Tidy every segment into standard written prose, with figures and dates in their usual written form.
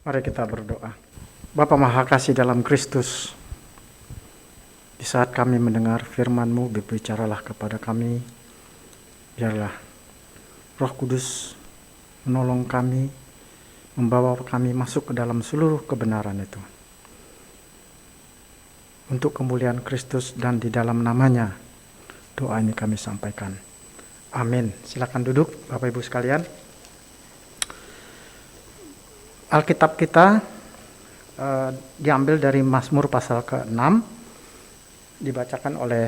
Mari kita berdoa. Bapa Maha Kasih dalam Kristus, di saat kami mendengar firman-Mu, berbicaralah kepada kami. Biarlah Roh Kudus menolong kami, membawa kami masuk ke dalam seluruh kebenaran itu. Untuk kemuliaan Kristus dan di dalam namanya, doa ini kami sampaikan. Amin. Silakan duduk Bapak Ibu sekalian. Alkitab kita diambil dari Mazmur pasal ke-6, dibacakan oleh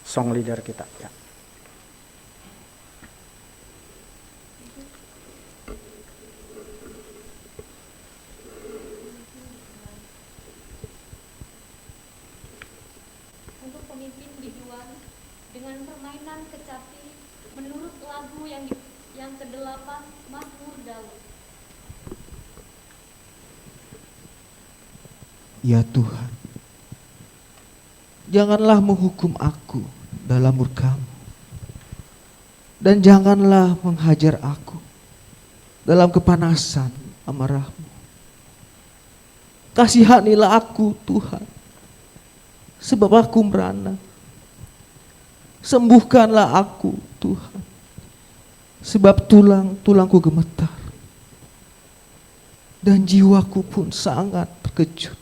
song leader kita. Ya. Untuk pemimpin biduan dengan permainan kecapi menurut lagu yang ke-8 Mazmur Daud. Ya Tuhan, janganlah menghukum aku dalam murka-Mu, dan janganlah menghajar aku dalam kepanasan amarah-Mu. Kasihanilah aku Tuhan, sebab aku merana. Sembuhkanlah aku Tuhan, sebab tulang-tulangku gemetar, dan jiwaku pun sangat terkejut.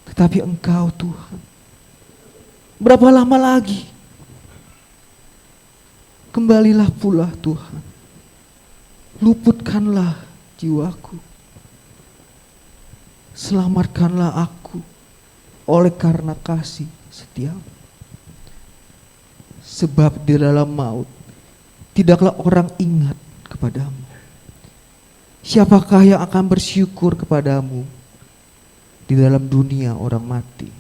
Tetapi Engkau Tuhan, berapa lama lagi? Kembalilah pula Tuhan, luputkanlah jiwaku, selamatkanlah aku oleh karena kasih setia-Mu. Sebab di dalam maut tidaklah orang ingat kepadamu. Siapakah yang akan bersyukur kepadamu di dalam dunia orang mati?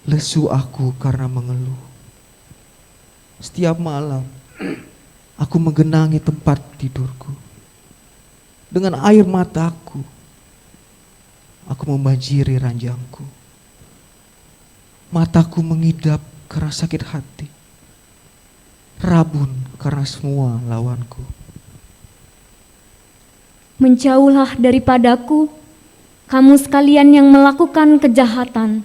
Lesu aku karena mengeluh. Setiap malam aku menggenangi tempat tidurku. Dengan air mataku aku membanjiri ranjangku. Mataku mengidap karena sakit hati, rabun karena semua lawanku. Menjauhlah daripadaku, kamu sekalian yang melakukan kejahatan,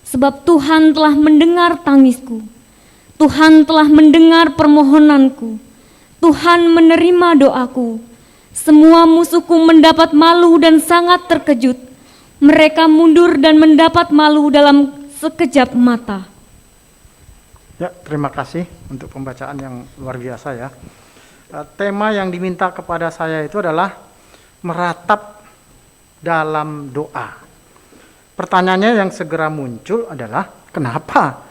sebab Tuhan telah mendengar tangisku. Tuhan telah mendengar permohonanku. Tuhan menerima doaku. Semua musuhku mendapat malu dan sangat terkejut. Mereka mundur dan mendapat malu dalam sekejap mata. Ya, terima kasih untuk pembacaan yang luar biasa ya. Tema yang diminta kepada saya itu adalah meratap dalam doa. Pertanyaannya yang segera muncul adalah kenapa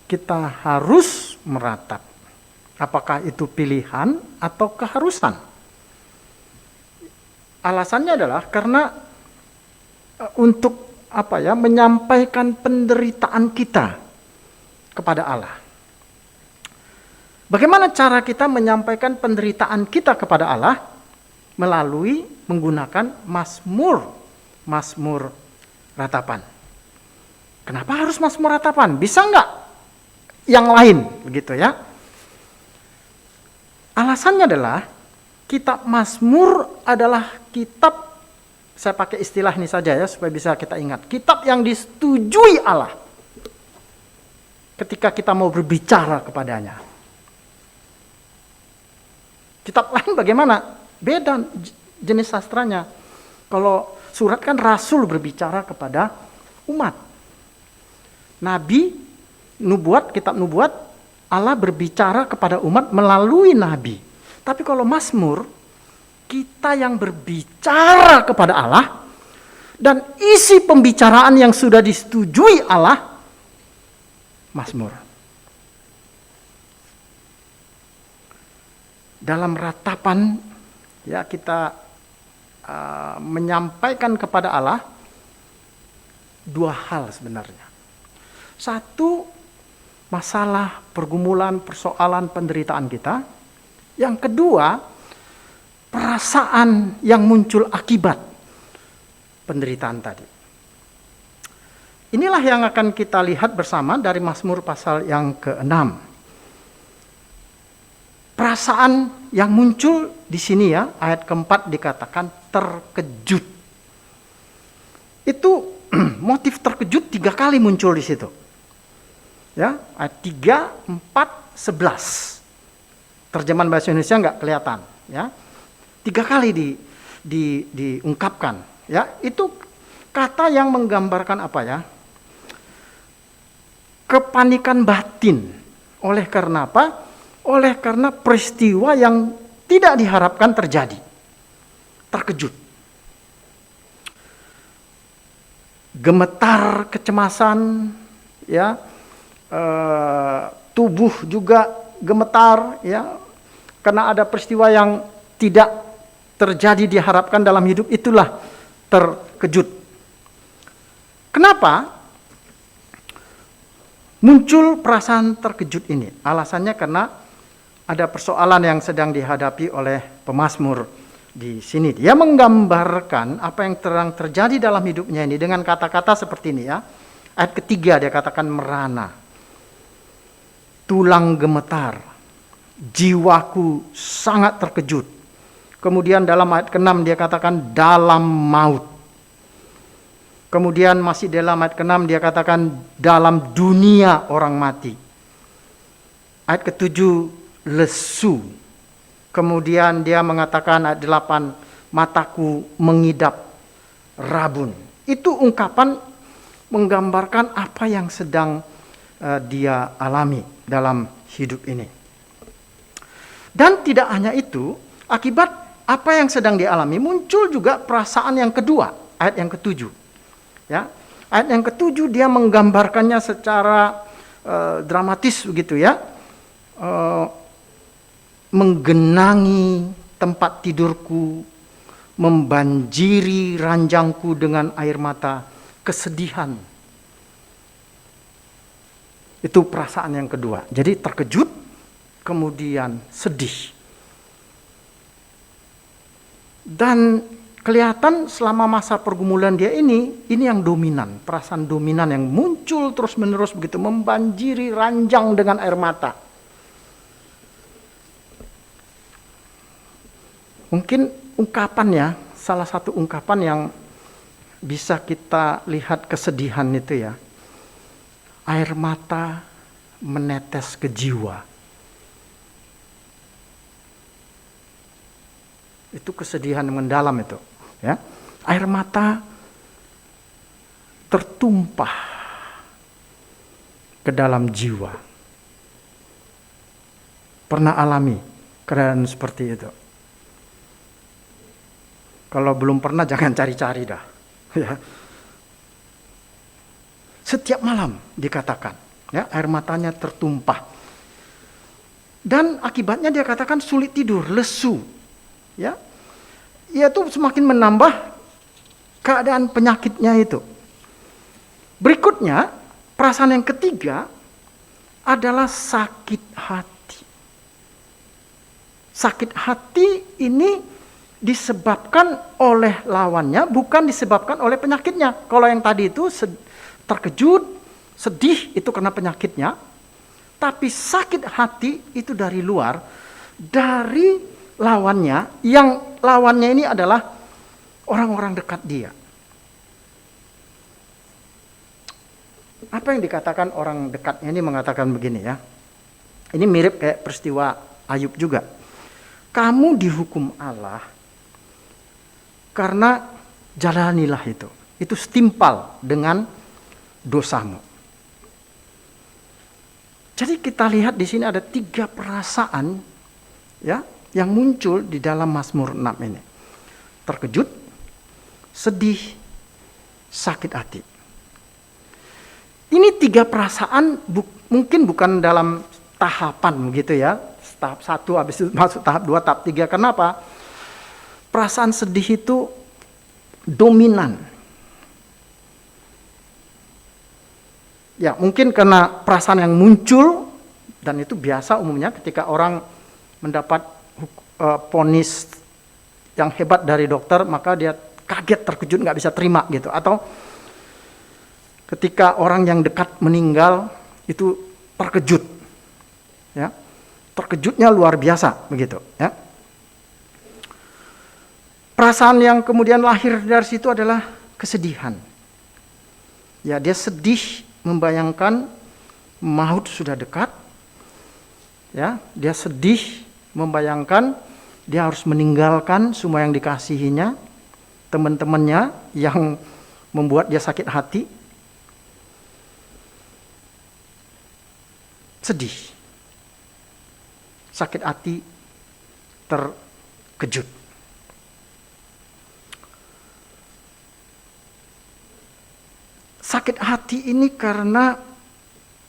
kita harus meratap? Apakah itu pilihan atau keharusan? Alasannya adalah karena untuk menyampaikan penderitaan kita kepada Allah. Bagaimana cara kita menyampaikan penderitaan kita kepada Allah? Melalui menggunakan Mazmur ratapan. Kenapa harus Mazmur ratapan? Bisa enggak yang lain begitu ya? Alasannya adalah kitab Mazmur adalah kitab, saya pakai istilah ini saja ya supaya bisa kita ingat, kitab yang disetujui Allah ketika kita mau berbicara kepadanya. Kitab lain bagaimana? Beda jenis sastranya. Kalau surat kan rasul berbicara kepada umat. Nabi, nubuat, kitab nubuat, Allah berbicara kepada umat melalui nabi. Tapi kalau Mazmur, kita yang berbicara kepada Allah, dan isi pembicaraan yang sudah disetujui Allah, Mazmur. Dalam ratapan ya kita menyampaikan kepada Allah dua hal sebenarnya. Satu, masalah, pergumulan, persoalan, penderitaan kita. Yang kedua, perasaan yang muncul akibat penderitaan tadi. Inilah yang akan kita lihat bersama dari Mazmur pasal yang ke-6. perasaan yang muncul di sini ya, ayat keempat dikatakan terkejut. Itu motif terkejut 3 kali muncul di situ. Ya, ayat 3, 4, 11. Terjemahan bahasa Indonesia nggak kelihatan, ya. 3 kali diungkapkan, ya. Itu kata yang menggambarkan apa ya? Kepanikan batin. Oleh karena apa? Oleh karena peristiwa yang tidak diharapkan terjadi. Terkejut. Gemetar kecemasan, ya. Tubuh juga gemetar, ya. Karena ada peristiwa yang tidak terjadi diharapkan dalam hidup, itulah terkejut. Kenapa muncul perasaan terkejut ini? Alasannya karena ada persoalan yang sedang dihadapi oleh pemazmur di sini. Dia menggambarkan apa yang terjadi dalam hidupnya ini dengan kata-kata seperti ini ya. Ayat ketiga dia katakan merana, tulang gemetar, jiwaku sangat terkejut. Kemudian dalam ayat ke-6 dia katakan dalam maut. Kemudian masih dalam ayat ke-6 dia katakan dalam dunia orang mati. Ayat ke-7 lesu. Kemudian dia mengatakan ayat 8 mataku mengidap rabun. Itu ungkapan menggambarkan apa yang sedang dia alami dalam hidup ini. Dan tidak hanya itu, akibat apa yang sedang dialami muncul juga perasaan yang kedua, ayat yang ke-7. Ya, ayat yang ke-7 dia menggambarkannya secara dramatis begitu ya. Menggenangi tempat tidurku, membanjiri ranjangku dengan air mata, kesedihan. Itu perasaan yang kedua. Jadi terkejut, kemudian sedih. Dan kelihatan selama masa pergumulan dia ini yang dominan, perasaan dominan yang muncul terus-menerus begitu, membanjiri ranjang dengan air mata. Mungkin ungkapannya, salah satu ungkapan yang bisa kita lihat kesedihan itu ya, air mata menetes ke jiwa. Itu kesedihan yang mendalam itu, ya. Air mata tertumpah ke dalam jiwa. Pernah alami keadaan seperti itu? Kalau belum pernah jangan cari-cari dah, ya. Setiap malam dikatakan, ya, air matanya tertumpah. Dan akibatnya dia katakan sulit tidur, lesu. Ya, itu semakin menambah keadaan penyakitnya itu. Berikutnya, perasaan yang ketiga adalah sakit hati. Sakit hati ini disebabkan oleh lawannya, bukan disebabkan oleh penyakitnya. Kalau yang tadi itu terkejut, sedih, itu karena penyakitnya. Tapi sakit hati itu dari luar, dari lawannya, yang lawannya ini adalah orang-orang dekat dia. Apa yang dikatakan orang dekatnya ini mengatakan begini ya. Ini mirip kayak peristiwa Ayub juga. Kamu dihukum Allah karena jalanilah itu. Itu setimpal dengan dosamu. Jadi kita lihat di sini ada 3 perasaan ya yang muncul di dalam Mazmur 6 ini. Terkejut, sedih, sakit hati. Ini 3 perasaan mungkin bukan dalam tahapan begitu ya. Tahap 1 habis itu masuk tahap 2, tahap 3. Kenapa? Perasaan sedih itu dominan. Ya, mungkin karena perasaan yang muncul, dan itu biasa umumnya ketika orang mendapat vonis yang hebat dari dokter, maka dia kaget, terkejut, nggak bisa terima gitu. Atau ketika orang yang dekat meninggal, itu terkejut. Ya, Terkejutnya luar biasa, begitu ya. Perasaan yang kemudian lahir dari situ adalah kesedihan. Ya, dia sedih membayangkan maut sudah dekat. Ya, dia sedih membayangkan dia harus meninggalkan semua yang dikasihinya, teman-temannya yang membuat dia sakit hati. Sedih, sakit hati, terkejut. Sakit hati ini karena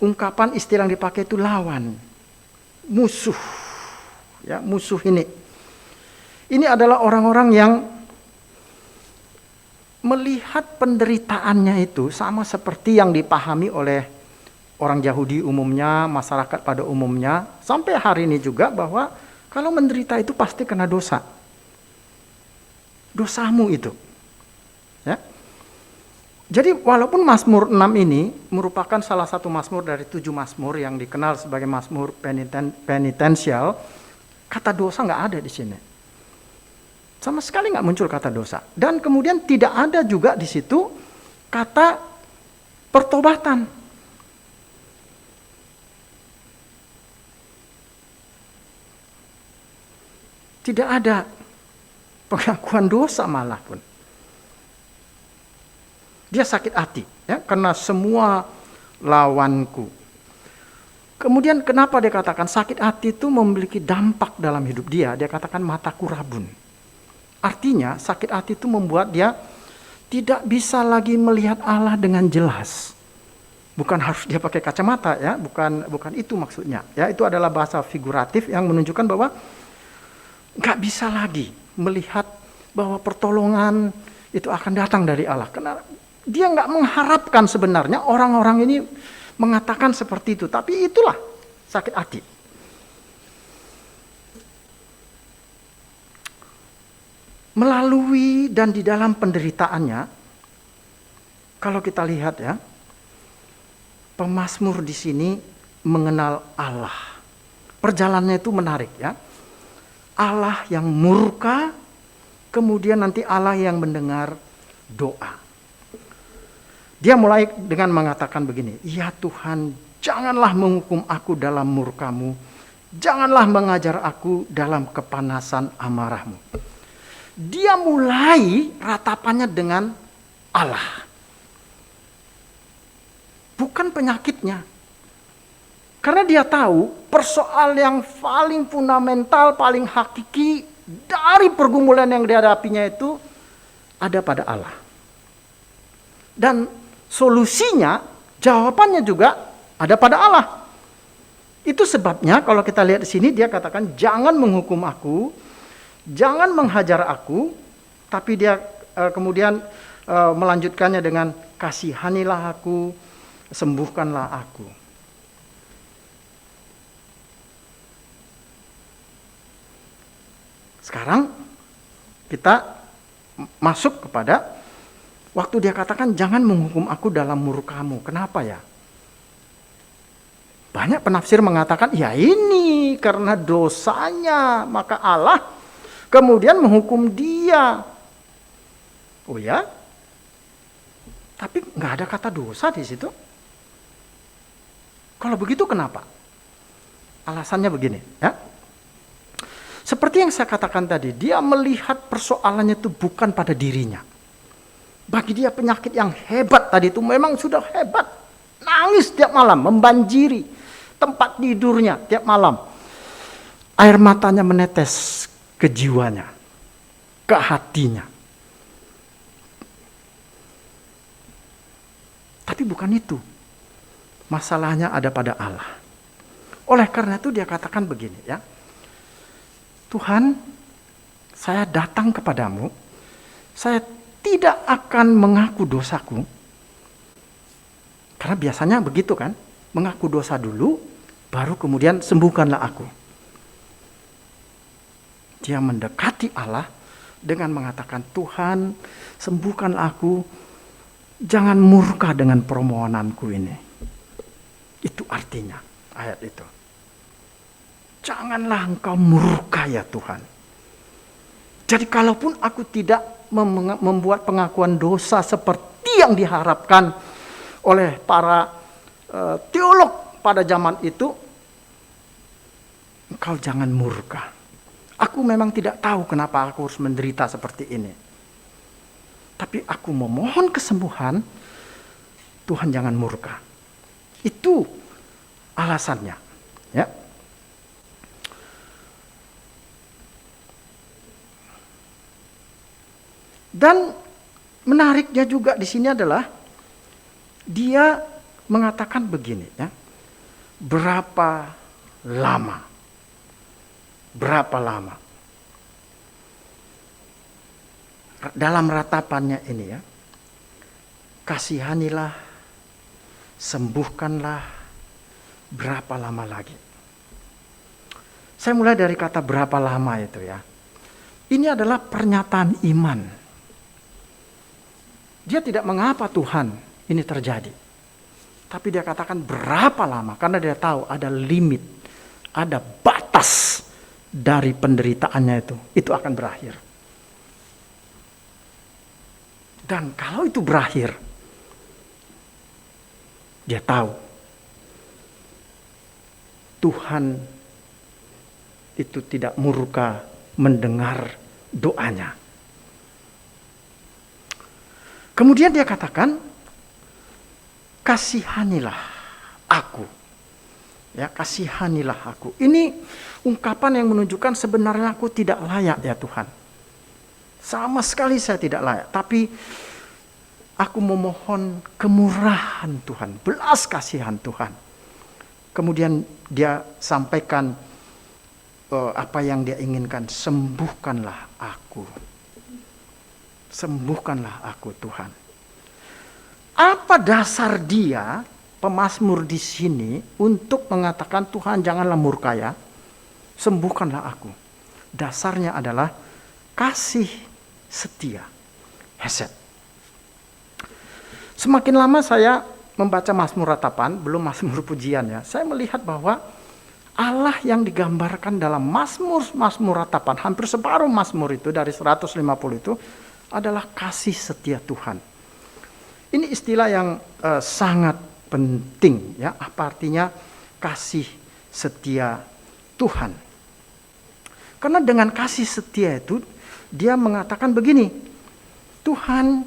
ungkapan istilah yang dipakai itu lawan, musuh. Ya, musuh ini. Ini adalah orang-orang yang melihat penderitaannya itu sama seperti yang dipahami oleh orang Yahudi umumnya, masyarakat pada umumnya, sampai hari ini juga, bahwa kalau menderita itu pasti kena dosa. Dosamu itu. Ya. Jadi walaupun Mazmur 6 ini merupakan salah satu Mazmur dari 7 Mazmur yang dikenal sebagai Mazmur penitensial, kata dosa nggak ada di sini. Sama sekali nggak muncul kata dosa. Dan kemudian tidak ada juga di situ kata pertobatan. Tidak ada pengakuan dosa malah pun. Dia sakit hati, ya, karena semua lawanku. Kemudian kenapa dia katakan sakit hati itu memiliki dampak dalam hidup dia? Dia katakan mataku rabun. Artinya sakit hati itu membuat dia tidak bisa lagi melihat Allah dengan jelas. Bukan harus dia pakai kacamata, ya, bukan itu maksudnya. Ya, itu adalah bahasa figuratif yang menunjukkan bahwa nggak bisa lagi melihat bahwa pertolongan itu akan datang dari Allah. Karena dia nggak mengharapkan sebenarnya orang-orang ini mengatakan seperti itu. Tapi itulah sakit hati. Melalui dan di dalam penderitaannya, kalau kita lihat ya, pemazmur di sini mengenal Allah. Perjalanannya itu menarik ya. Allah yang murka, kemudian nanti Allah yang mendengar doa. Dia mulai dengan mengatakan begini, ya Tuhan, janganlah menghukum aku dalam murka-Mu, janganlah mengajar aku dalam kepanasan amarah-Mu. Dia mulai ratapannya dengan Allah. Bukan penyakitnya. Karena dia tahu persoalan yang paling fundamental, paling hakiki dari pergumulan yang dihadapinya itu ada pada Allah. Dan solusinya, jawabannya juga ada pada Allah. Itu sebabnya kalau kita lihat di sini dia katakan jangan menghukum aku, jangan menghajar aku, tapi dia kemudian melanjutkannya dengan kasihanilah aku, sembuhkanlah aku. Sekarang kita masuk kepada waktu dia katakan jangan menghukum aku dalam murka-Mu. Kenapa ya? Banyak penafsir mengatakan ya ini karena dosanya maka Allah kemudian menghukum dia. Oh ya? Tapi nggak ada kata dosa di situ. Kalau begitu kenapa? Alasannya begini ya. Seperti yang saya katakan tadi, dia melihat persoalannya itu bukan pada dirinya. Bagi dia penyakit yang hebat tadi itu memang sudah hebat. Nangis tiap malam, membanjiri tempat tidurnya tiap malam. Air matanya menetes ke jiwanya, ke hatinya. Tapi bukan itu. Masalahnya ada pada Allah. Oleh karena itu dia katakan begini ya. Tuhan, saya datang kepadamu, saya tidak akan mengaku dosaku. Karena biasanya begitu kan, mengaku dosa dulu, baru kemudian sembuhkanlah aku. Dia mendekati Allah dengan mengatakan, Tuhan, sembuhkanlah aku, jangan murka dengan permohonanku ini. Itu artinya ayat itu. janganlah engkau murka ya Tuhan. Jadi kalaupun aku tidak membuat pengakuan dosa seperti yang diharapkan oleh para teolog pada zaman itu, engkau jangan murka. Aku memang tidak tahu kenapa aku harus menderita seperti ini. Tapi aku memohon kesembuhan, Tuhan jangan murka. Itu alasannya. Ya. Dan menariknya juga di sini adalah dia mengatakan begini ya. Berapa lama? Berapa lama? Dalam ratapannya ini ya. Kasihanilah, sembuhkanlah, berapa lama lagi? Saya mulai dari kata berapa lama itu ya. Ini adalah pernyataan iman. Dia tidak mengapa Tuhan ini terjadi. Tapi dia katakan berapa lama, karena dia tahu ada limit, ada batas dari penderitaannya itu. Itu akan berakhir. Dan kalau itu berakhir, dia tahu Tuhan itu tidak murka mendengar doanya. Kemudian dia katakan, kasihanilah aku. Ya, kasihanilah aku. Ini ungkapan yang menunjukkan sebenarnya aku tidak layak ya Tuhan. Sama sekali saya tidak layak. Tapi aku memohon kemurahan Tuhan, belas kasihan Tuhan. Kemudian dia sampaikan apa yang dia inginkan. Sembuhkanlah aku. Sembuhkanlah aku Tuhan. Apa dasar dia, pemazmur di sini, untuk mengatakan Tuhan janganlah murka ya, sembuhkanlah aku. Dasarnya adalah kasih setia, hesed. Semakin lama saya membaca Mazmur ratapan, belum Mazmur pujian ya, saya melihat bahwa Allah yang digambarkan dalam Mazmur ratapan, hampir separuh Mazmur itu dari 150 itu adalah kasih setia Tuhan. Ini istilah yang sangat penting ya, apa artinya kasih setia Tuhan? Karena dengan kasih setia itu dia mengatakan begini, Tuhan,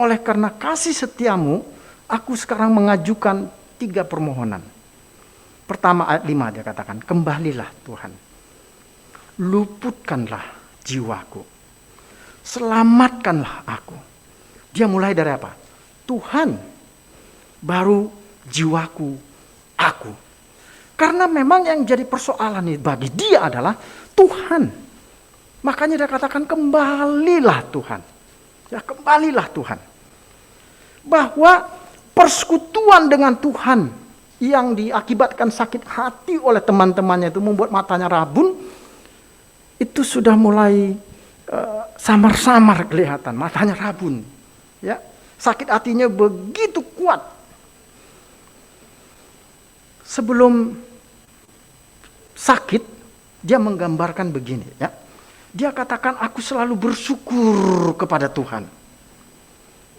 oleh karena kasih setiamu, aku sekarang mengajukan 3 permohonan. Pertama ayat 5 dia katakan, kembalilah Tuhan. Luputkanlah jiwaku. Selamatkanlah aku. Dia mulai dari apa? Tuhan, baru jiwaku, aku. Karena memang yang jadi persoalan bagi dia adalah Tuhan. Makanya dia katakan kembalilah Tuhan. Ya, kembalilah Tuhan. Bahwa persekutuan dengan Tuhan yang diakibatkan sakit hati oleh teman-temannya itu membuat matanya rabun, itu sudah mulai samar-samar kelihatan, matanya rabun. Ya, sakit hatinya begitu kuat. Sebelum sakit, dia menggambarkan begini ya. Dia katakan aku selalu bersyukur kepada Tuhan.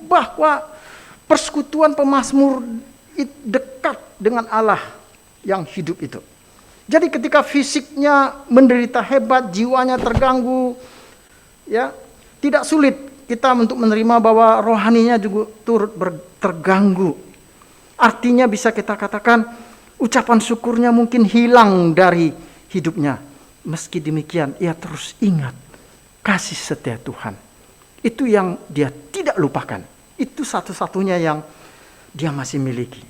Bahwa persekutuan pemazmur dekat dengan Allah yang hidup itu. Jadi ketika fisiknya menderita hebat, jiwanya terganggu, ya, tidak sulit kita untuk menerima bahwa rohaninya juga turut terganggu. Artinya bisa kita katakan ucapan syukurnya mungkin hilang dari hidupnya. Meski demikian, ia terus ingat kasih setia Tuhan. Itu yang dia tidak lupakan. Itu satu-satunya yang dia masih miliki.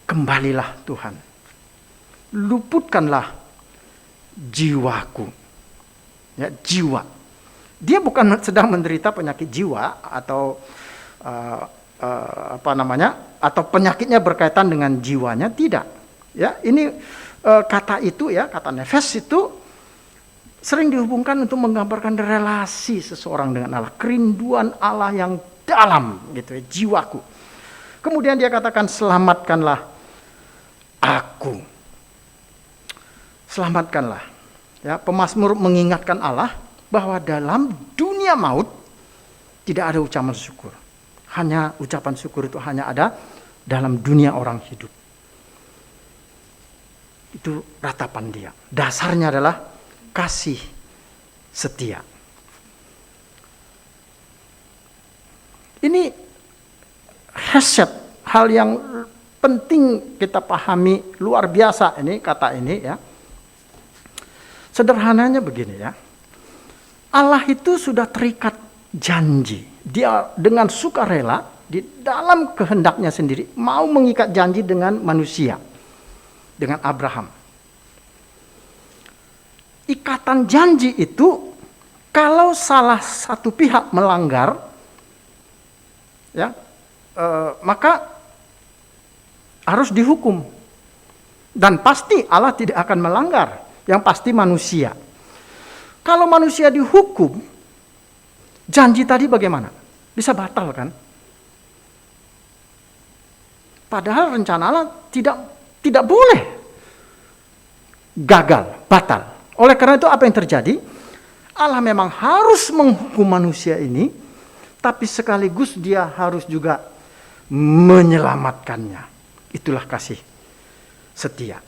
Kembalilah Tuhan. Luputkanlah jiwaku. Ya, jiwa. Dia bukan sedang menderita penyakit jiwa atau atau penyakitnya berkaitan dengan jiwanya, tidak. Ya, ini kata itu ya, kata nefes itu sering dihubungkan untuk menggambarkan relasi seseorang dengan Allah, kerinduan Allah yang dalam gitu ya, jiwaku. Kemudian dia katakan selamatkanlah aku. selamatkanlah. Ya, pemazmur mengingatkan Allah bahwa dalam dunia maut tidak ada ucapan syukur. Hanya ucapan syukur itu hanya ada dalam dunia orang hidup. Itu ratapan dia. Dasarnya adalah kasih setia. Ini hasyat, hal yang penting kita pahami, luar biasa ini kata ini ya. Sederhananya begini ya. Allah itu sudah terikat janji. Dia dengan sukarela di dalam kehendaknya sendiri mau mengikat janji dengan manusia, dengan Abraham. Ikatan janji itu kalau salah satu pihak melanggar, ya, maka harus dihukum. Dan pasti Allah tidak akan melanggar, yang pasti manusia. Kalau manusia dihukum, janji tadi bagaimana? Bisa batal kan? Padahal rencana Allah tidak boleh gagal, batal. Oleh karena itu apa yang terjadi? Allah memang harus menghukum manusia ini, tapi sekaligus dia harus juga menyelamatkannya. Itulah kasih setia.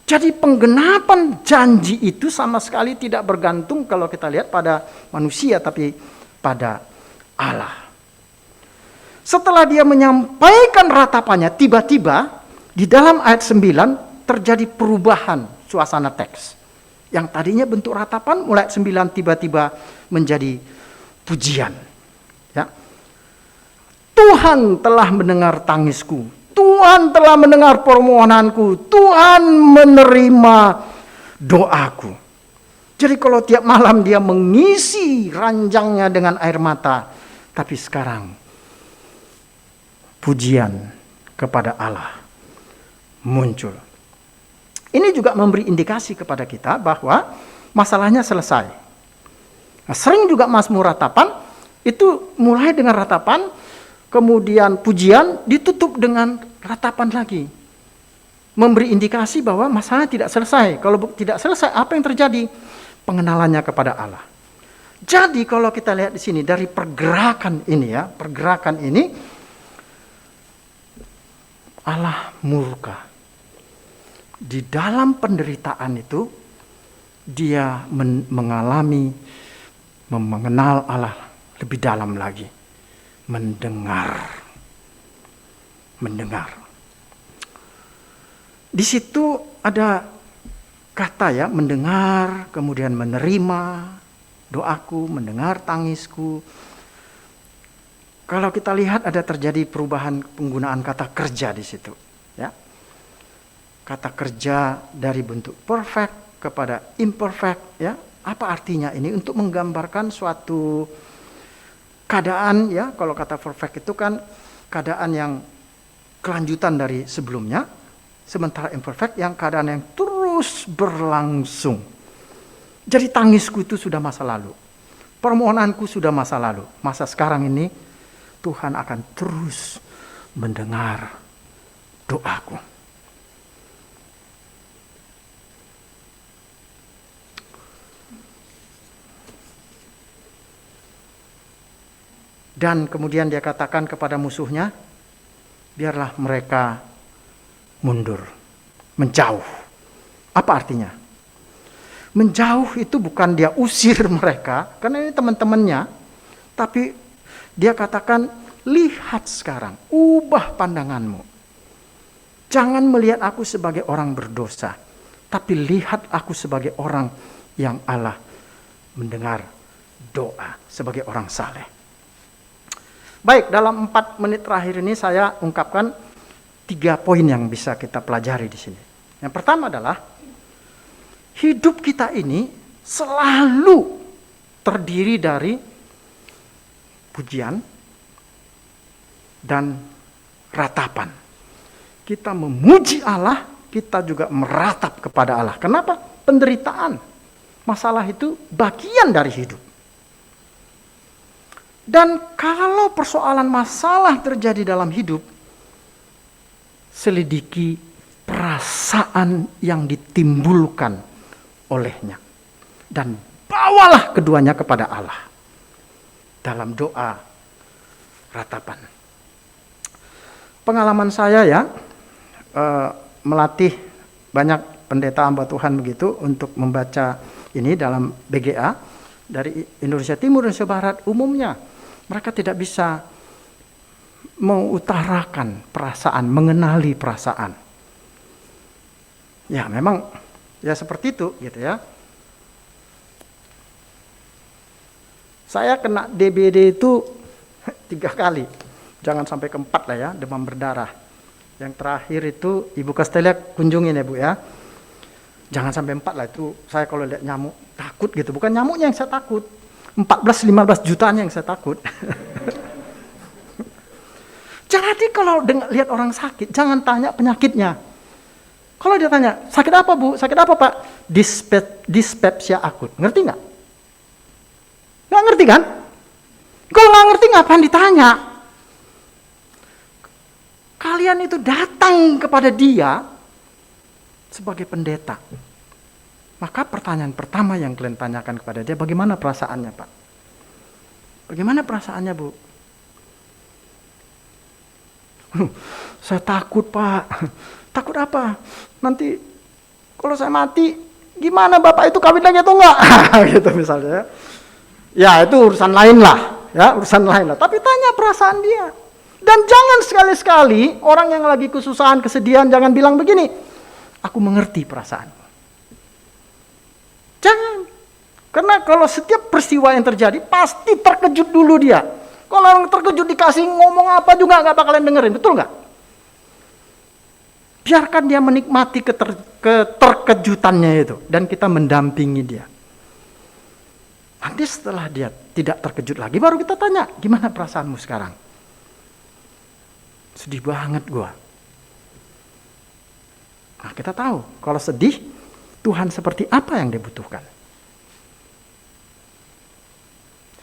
Jadi penggenapan janji itu sama sekali tidak bergantung kalau kita lihat pada manusia, tapi pada Allah. Setelah dia menyampaikan ratapannya, tiba-tiba di dalam ayat 9 terjadi perubahan suasana teks. Yang tadinya bentuk ratapan, mulai ayat 9 tiba-tiba menjadi pujian. Ya. Tuhan telah mendengar tangisku. Tuhan telah mendengar permohonanku. Tuhan menerima doaku. Jadi kalau tiap malam dia mengisi ranjangnya dengan air mata. Tapi sekarang pujian kepada Allah muncul. Ini juga memberi indikasi kepada kita bahwa masalahnya selesai. Nah, sering juga mazmur ratapan itu mulai dengan ratapan, kemudian pujian ditutup dengan ratapan lagi. Memberi indikasi bahwa masalah tidak selesai. Kalau tidak selesai, apa yang terjadi? Pengenalannya kepada Allah. Jadi kalau kita lihat di sini dari pergerakan ini ya, pergerakan ini Allah murka. Di dalam penderitaan itu dia mengalami mengenal Allah lebih dalam lagi. Mendengar. Di situ ada kata ya, mendengar, kemudian menerima doaku, mendengar tangisku. Kalau kita lihat ada terjadi perubahan penggunaan kata kerja di situ, ya. Kata kerja dari bentuk perfect kepada imperfect, ya. Apa artinya ini? Untuk menggambarkan suatu keadaan, ya. Kalau kata perfect itu kan keadaan yang kelanjutan dari sebelumnya, sementara imperfect yang keadaan yang terus berlangsung. Jadi tangisku itu sudah masa lalu. Permohonanku sudah masa lalu. Masa sekarang ini Tuhan akan terus mendengar doaku. Dan kemudian dia katakan kepada musuhnya, biarlah mereka mundur, menjauh. Apa artinya? Menjauh itu bukan dia usir mereka, karena ini teman-temannya, tapi dia katakan, lihat sekarang, ubah pandanganmu. Jangan melihat aku sebagai orang berdosa, tapi lihat aku sebagai orang yang Allah mendengar doa, sebagai orang saleh. Baik, dalam 4 menit terakhir ini saya ungkapkan 3 poin yang bisa kita pelajari di sini. Yang pertama adalah hidup kita ini selalu terdiri dari pujian dan ratapan. Kita memuji Allah, kita juga meratap kepada Allah. Kenapa? Penderitaan, masalah itu bagian dari hidup. Dan kalau persoalan masalah terjadi dalam hidup, selidiki, perasaan yang ditimbulkan olehnya. Dan bawalah keduanya kepada Allah dalam doa ratapan. Pengalaman saya ya, melatih banyak pendeta hamba Tuhan begitu untuk membaca ini dalam BGA dari Indonesia Timur, Indonesia Barat. Umumnya mereka tidak bisa mengutarakan perasaan, mengenali perasaan. Ya memang ya seperti itu gitu ya. Saya kena DBD itu 3 kali, jangan sampai ke-4 lah ya, demam berdarah. Yang terakhir itu Ibu Castelia kunjungin ya Bu ya. Jangan sampai 4 lah, itu saya kalau lihat nyamuk takut gitu. Bukan nyamuknya yang saya takut, 14-15 jutaan yang saya takut. Jadi kalau lihat orang sakit, jangan tanya penyakitnya. Kalau dia tanya, sakit apa Bu? Sakit apa Pak? Dispepsia akut. Ngerti nggak? Nggak ngerti kan? Kalau nggak ngerti ngapain ditanya? Kalian itu datang kepada dia sebagai pendeta. Maka pertanyaan pertama yang kalian tanyakan kepada dia, bagaimana perasaannya Pak? Bagaimana perasaannya Bu? Saya takut Pak. Takut apa? Nanti kalau saya mati, gimana Bapak itu kawin lagi atau enggak? Gitu misalnya. Ya itu urusan lain lah. Ya urusan lain lah. Tapi tanya perasaan dia. Dan jangan sekali-sekali orang yang lagi kesusahan, kesedihan, jangan bilang begini, aku mengerti perasaanmu. Jangan. Karena kalau setiap peristiwa yang terjadi, pasti terkejut dulu dia. Kalau orang terkejut dikasih ngomong apa juga nggak bakalan dengerin, betul nggak? Biarkan dia menikmati keterkejutannya itu. Dan kita mendampingi dia. Nanti setelah dia tidak terkejut lagi, baru kita tanya, gimana perasaanmu sekarang? Sedih banget gua. Nah kita tahu, kalau sedih, Tuhan seperti apa yang dibutuhkan.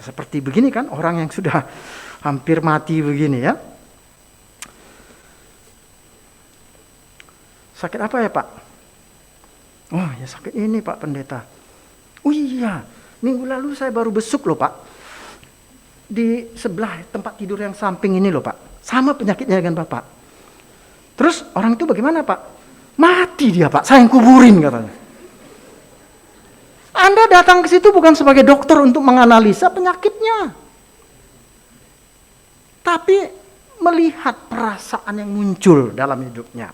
Seperti begini kan, orang yang sudah hampir mati begini ya. Sakit apa ya Pak? Oh ya sakit ini Pak Pendeta. Oh iya, minggu lalu saya baru besuk loh Pak. Di sebelah tempat tidur yang samping ini loh Pak. Sama penyakitnya dengan Bapak. Terus orang itu bagaimana Pak? Mati dia Pak, saya yang kuburin katanya. Anda datang ke situ bukan sebagai dokter untuk menganalisa penyakitnya. Tapi melihat perasaan yang muncul dalam hidupnya.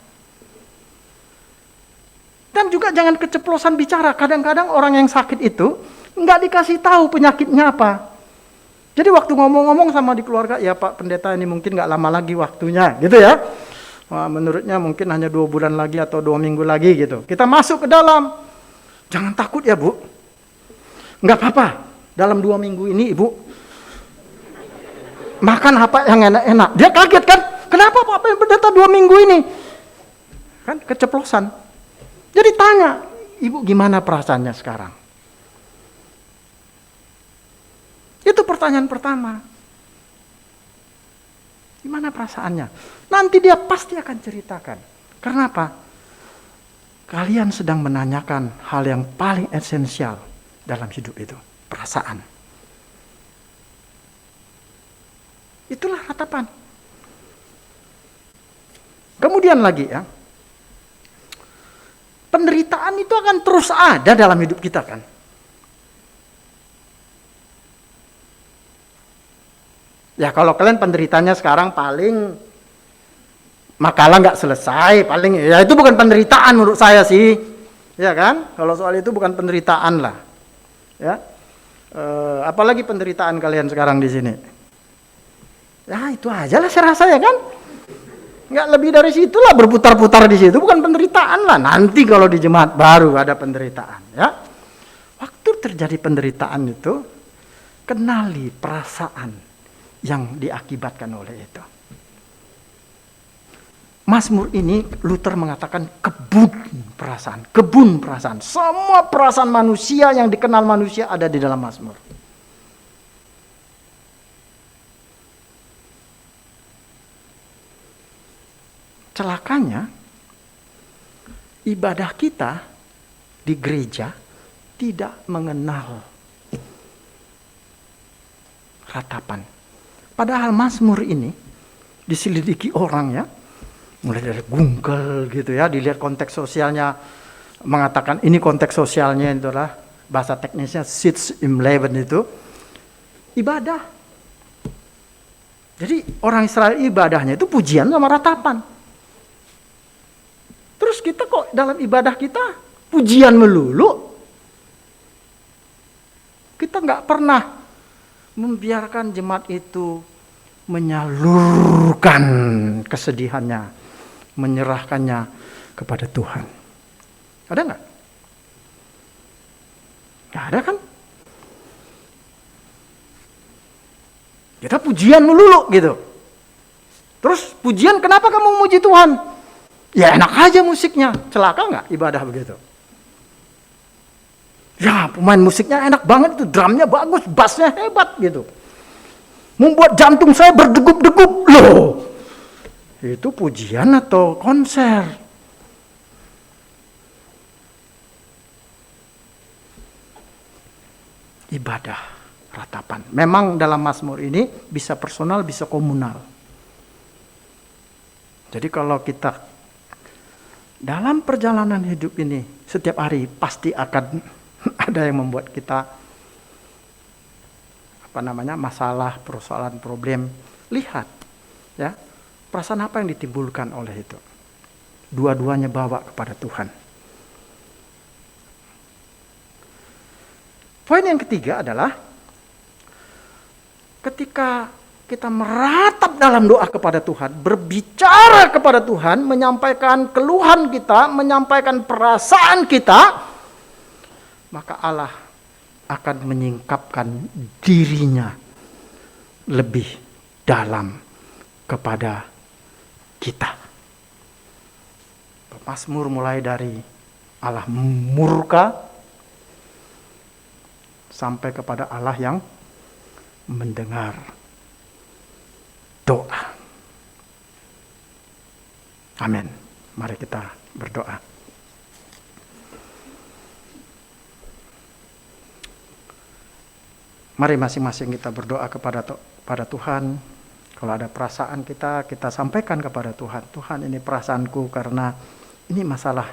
Dan juga jangan keceplosan bicara. Kadang-kadang orang yang sakit itu nggak dikasih tahu penyakitnya apa. Jadi waktu ngomong-ngomong sama di keluarga, ya Pak Pendeta ini mungkin nggak lama lagi waktunya, gitu ya. Wah, menurutnya mungkin hanya 2 bulan lagi atau 2 minggu lagi gitu. Kita masuk ke dalam. Jangan takut ya Bu. Nggak apa-apa. Dalam 2 minggu ini Ibu makan apa yang enak-enak. Dia kaget kan? Kenapa Pak Pendeta 2 minggu ini? Kan keceplosan. Jadi tanya, Ibu gimana perasaannya sekarang? Itu pertanyaan pertama. Gimana perasaannya? Nanti dia pasti akan ceritakan. Karena apa? Kalian sedang menanyakan hal yang paling esensial dalam hidup itu. Perasaan. Itulah ratapan. Kemudian lagi ya. Penderitaan itu akan terus ada dalam hidup kita kan. Ya kalau kalian penderitanya sekarang paling makalah nggak selesai, paling ya itu bukan penderitaan menurut saya sih, ya kan? Kalau soal itu bukan penderitaan lah, ya. Apalagi penderitaan kalian sekarang di sini. Ya itu aja lah saya rasa ya kan. Nggak lebih dari situ lah berputar-putar di situ, bukan penderitaan lah. Nanti kalau di jemaat baru ada penderitaan, ya. Waktu terjadi penderitaan itu, kenali perasaan yang diakibatkan oleh itu. Mazmur ini Luther mengatakan kebun perasaan. Semua perasaan manusia yang dikenal manusia ada di dalam Mazmur. Celakanya ibadah kita di gereja tidak mengenal ratapan. Padahal Mazmur ini diselidiki orang ya, mulai dari Google gitu ya, dilihat konteks sosialnya, mengatakan ini konteks sosialnya itulah bahasa teknisnya Sitz im Leben itu ibadah. Jadi orang Israel ibadahnya itu pujian sama ratapan. Terus kita kok dalam ibadah kita pujian melulu? Kita nggak pernah membiarkan jemaat itu menyalurkan kesedihannya, menyerahkannya kepada Tuhan. Ada nggak? Nggak ada kan? Kita pujian melulu gitu. Terus pujian, kenapa kamu memuji Tuhan? Ya enak aja musiknya, celaka nggak ibadah begitu? Ya pemain musiknya enak banget itu, drumnya bagus, bassnya hebat gitu. Membuat jantung saya berdegup-degup loh. Itu pujian atau konser? Ibadah ratapan. Memang dalam Mazmur ini bisa personal, bisa komunal. Jadi kalau kita dalam perjalanan hidup ini setiap hari pasti akan ada yang membuat kita masalah, persoalan, problem. Lihat ya, perasaan apa yang ditimbulkan oleh itu. Dua-duanya bawa kepada Tuhan. Poin yang ketiga adalah ketika kita meratap dalam doa kepada Tuhan, berbicara kepada Tuhan, menyampaikan keluhan kita, menyampaikan perasaan kita, maka Allah akan menyingkapkan dirinya lebih dalam kepada kita. Mazmur mulai dari Allah murka sampai kepada Allah yang mendengar doa. Amin. Mari kita berdoa. Mari masing-masing kita berdoa kepada Tuhan. Kalau ada perasaan kita sampaikan kepada Tuhan. Tuhan, ini perasaanku karena ini masalah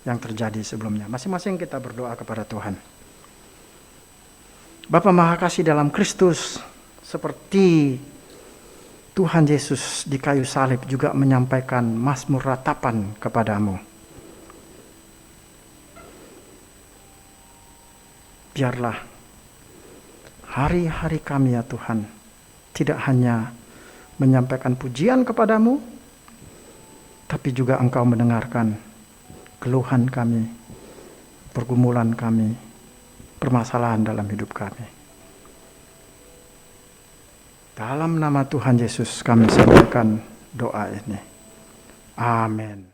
yang terjadi sebelumnya. Masing-masing kita berdoa kepada Tuhan. Bapa Maha Kasih dalam Kristus, seperti Tuhan Yesus di kayu salib juga menyampaikan mazmur ratapan kepadamu. Biarlah hari-hari kami ya Tuhan, tidak hanya menyampaikan pujian kepadamu, tapi juga Engkau mendengarkan keluhan kami, pergumulan kami, permasalahan dalam hidup kami. Dalam nama Tuhan Yesus kami sampaikan doa ini. Amin.